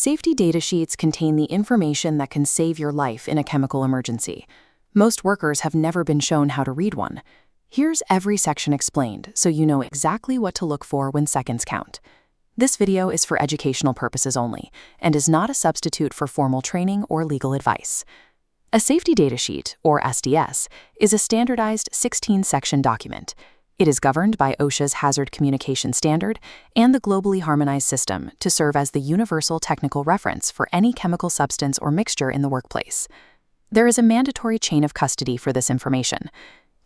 Safety data sheets contain the information that can save your life in a chemical emergency. Most workers have never been shown how to read one. Here's every section explained so you know exactly what to look for when seconds count. This video is for educational purposes only and is not a substitute for formal training or legal advice. A safety data sheet, or SDS, is a standardized 16-section document. It is governed by OSHA's Hazard Communication Standard and the Globally Harmonized System to serve as the universal technical reference for any chemical substance or mixture in the workplace. There is a mandatory chain of custody for this information.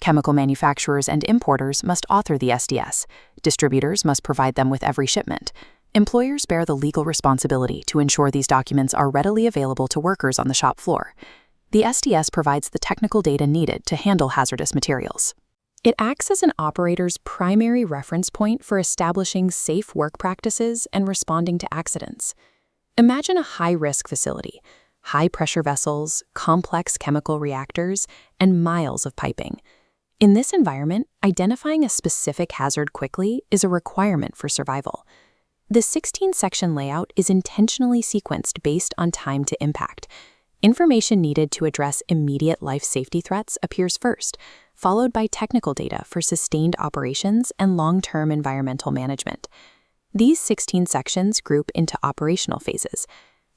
Chemical manufacturers and importers must author the SDS. Distributors must provide them with every shipment. Employers bear the legal responsibility to ensure these documents are readily available to workers on the shop floor. The SDS provides the technical data needed to handle hazardous materials. It acts as an operator's primary reference point for establishing safe work practices and responding to accidents. Imagine a high-risk facility, high-pressure vessels, complex chemical reactors, and miles of piping. In this environment, identifying a specific hazard quickly is a requirement for survival. The 16-section layout is intentionally sequenced based on time to impact. Information needed to address immediate life safety threats appears first, followed by technical data for sustained operations and long-term environmental management. These 16 sections group into operational phases.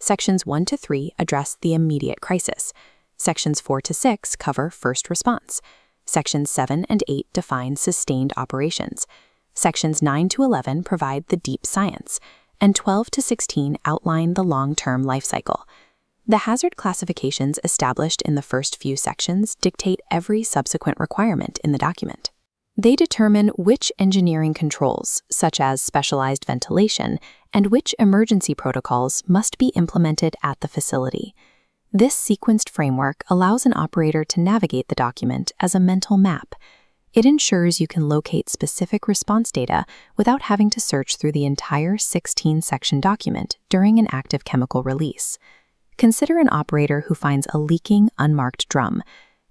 Sections 1 to 3 address the immediate crisis. Sections 4 to 6 cover first response. Sections 7 and 8 define sustained operations. Sections 9 to 11 provide the deep science, and 12 to 16 outline the long-term life cycle. The hazard classifications established in the first few sections dictate every subsequent requirement in the document. They determine which engineering controls, such as specialized ventilation, and which emergency protocols must be implemented at the facility. This sequenced framework allows an operator to navigate the document as a mental map. It ensures you can locate specific response data without having to search through the entire 16-section document during an active chemical release. Consider an operator who finds a leaking, unmarked drum.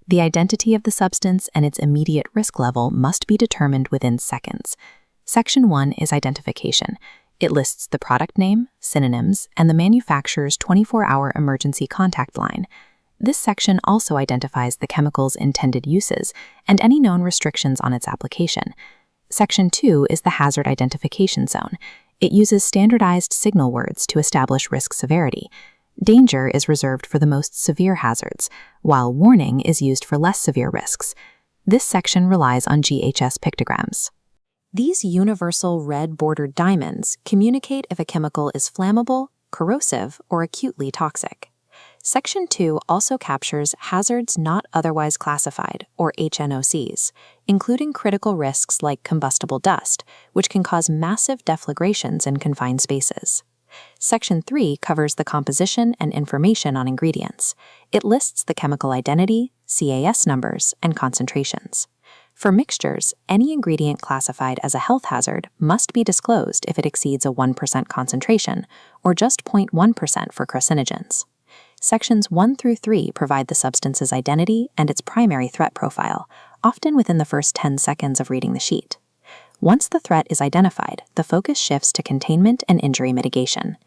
The identity of the substance and its immediate risk level must be determined within seconds. Section 1 is identification. It lists the product name, synonyms, and the manufacturer's 24-hour emergency contact line. This section also identifies the chemical's intended uses and any known restrictions on its application. Section 2 is the hazard identification zone. It uses standardized signal words to establish risk severity. Danger is reserved for the most severe hazards, while warning is used for less severe risks. This section relies on GHS pictograms. These universal red-bordered diamonds communicate if a chemical is flammable, corrosive, or acutely toxic. Section 2 also captures hazards not otherwise classified, or HNOCs, including critical risks like combustible dust, which can cause massive deflagrations in confined spaces. Section 3 covers the composition and information on ingredients. It lists the chemical identity, CAS numbers, and concentrations. For mixtures, any ingredient classified as a health hazard must be disclosed if it exceeds a 1% concentration, or just 0.1% for carcinogens. Sections 1 through 3 provide the substance's identity and its primary threat profile, often within the first 10 seconds of reading the sheet. Once the threat is identified, the focus shifts to containment and injury mitigation.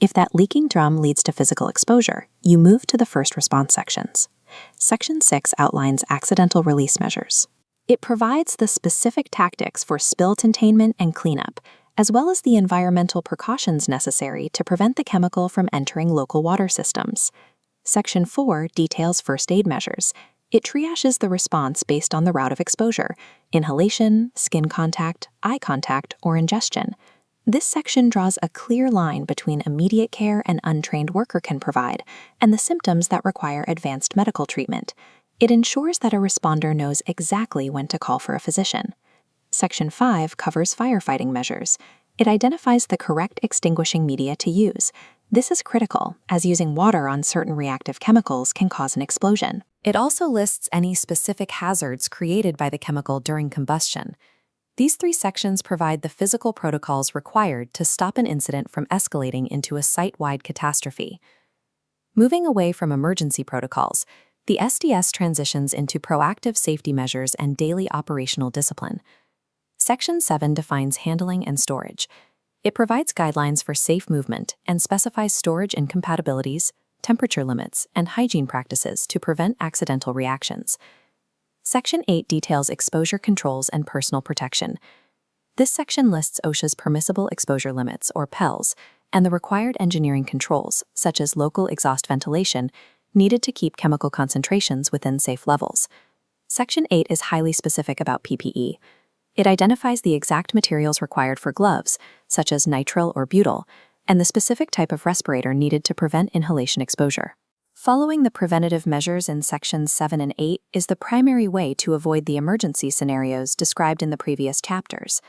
If that leaking drum leads to physical exposure, you move to the first response sections. Section 6 outlines accidental release measures. It provides the specific tactics for spill containment and cleanup, as well as the environmental precautions necessary to prevent the chemical from entering local water systems. Section 4 details first aid measures. It triages the response based on the route of exposure: inhalation, skin contact, eye contact, or ingestion. This section draws a clear line between immediate care an untrained worker can provide and the symptoms that require advanced medical treatment. It ensures that a responder knows exactly when to call for a physician. Section 5 covers firefighting measures. It identifies the correct extinguishing media to use. This is critical, as using water on certain reactive chemicals can cause an explosion. It also lists any specific hazards created by the chemical during combustion. These 3 sections provide the physical protocols required to stop an incident from escalating into a site-wide catastrophe. Moving away from emergency protocols, the SDS transitions into proactive safety measures and daily operational discipline. Section 7 defines handling and storage. It provides guidelines for safe movement and specifies storage incompatibilities, temperature limits, and hygiene practices to prevent accidental reactions. Section 8 details exposure controls and personal protection. This section lists OSHA's permissible exposure limits, or PELs, and the required engineering controls, such as local exhaust ventilation, needed to keep chemical concentrations within safe levels. Section 8 is highly specific about PPE. It identifies the exact materials required for gloves, such as nitrile or butyl, and the specific type of respirator needed to prevent inhalation exposure. Following the preventative measures in Sections 7 and 8 is the primary way to avoid the emergency scenarios described in the previous chapters.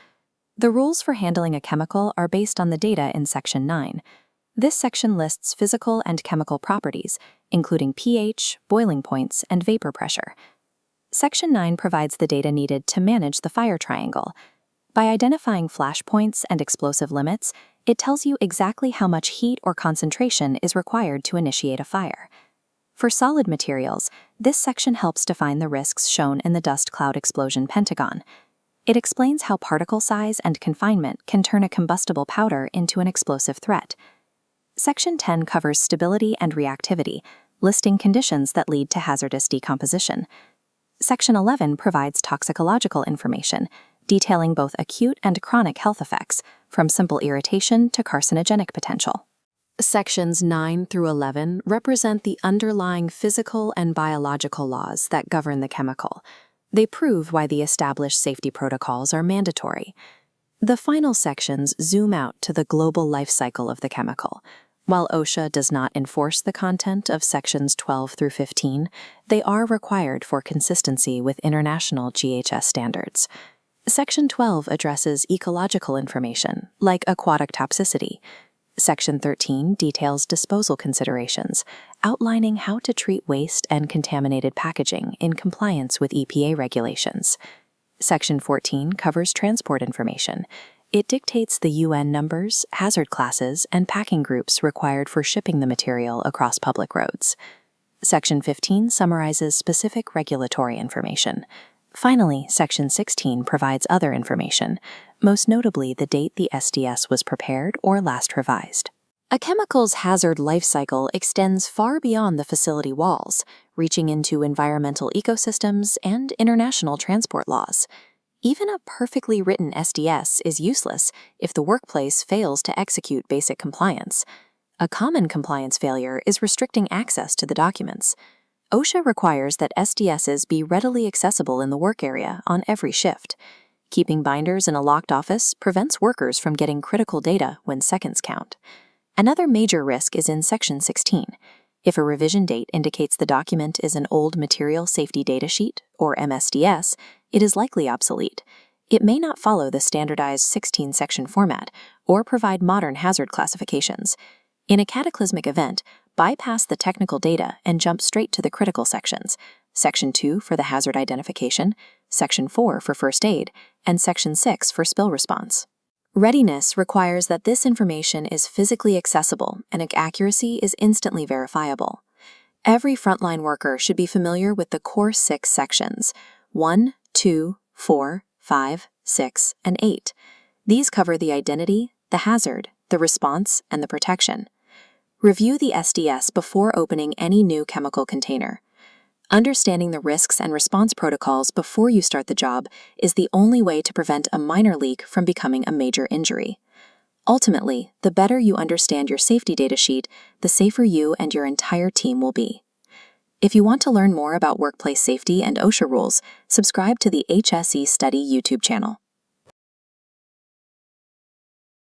The rules for handling a chemical are based on the data in Section 9. This section lists physical and chemical properties, including pH, boiling points, and vapor pressure. Section 9 provides the data needed to manage the fire triangle. By identifying flash points and explosive limits, it tells you exactly how much heat or concentration is required to initiate a fire. For solid materials, this section helps define the risks shown in the dust cloud explosion pentagon. It explains how particle size and confinement can turn a combustible powder into an explosive threat. Section 10 covers stability and reactivity, listing conditions that lead to hazardous decomposition. Section 11 provides toxicological information, detailing both acute and chronic health effects, from simple irritation to carcinogenic potential. Sections 9 through 11 represent the underlying physical and biological laws that govern the chemical. They prove why the established safety protocols are mandatory. The final sections zoom out to the global life cycle of the chemical. While OSHA does not enforce the content of Sections 12 through 15, they are required for consistency with international GHS standards. Section 12 addresses ecological information, like aquatic toxicity. Section 13 details disposal considerations, outlining how to treat waste and contaminated packaging in compliance with EPA regulations. Section 14 covers transport information. It dictates the UN numbers, hazard classes, and packing groups required for shipping the material across public roads. Section 15 summarizes specific regulatory information. Finally, Section 16 provides other information, most notably the date the SDS was prepared or last revised. A chemical's hazard life cycle extends far beyond the facility walls, reaching into environmental ecosystems and international transport laws. Even a perfectly written SDS is useless if the workplace fails to execute basic compliance. A common compliance failure is restricting access to the documents. OSHA requires that SDSs be readily accessible in the work area on every shift. Keeping binders in a locked office prevents workers from getting critical data when seconds count. Another major risk is in Section 16. If a revision date indicates the document is an old Material Safety Data Sheet, or MSDS, it is likely obsolete. It may not follow the standardized 16-section format or provide modern hazard classifications. In a cataclysmic event, bypass the technical data and jump straight to the critical sections. Section 2 for the hazard identification, Section 4 for first aid, and Section 6 for spill response. Readiness requires that this information is physically accessible and accuracy is instantly verifiable. Every frontline worker should be familiar with the core 6 sections, 1, 2, 4, 5, 6, and 8. These cover the identity, the hazard, the response, and the protection. Review the SDS before opening any new chemical container. Understanding the risks and response protocols before you start the job is the only way to prevent a minor leak from becoming a major injury. Ultimately, the better you understand your safety data sheet, the safer you and your entire team will be. If you want to learn more about workplace safety and OSHA rules, subscribe to the HSE Study YouTube channel.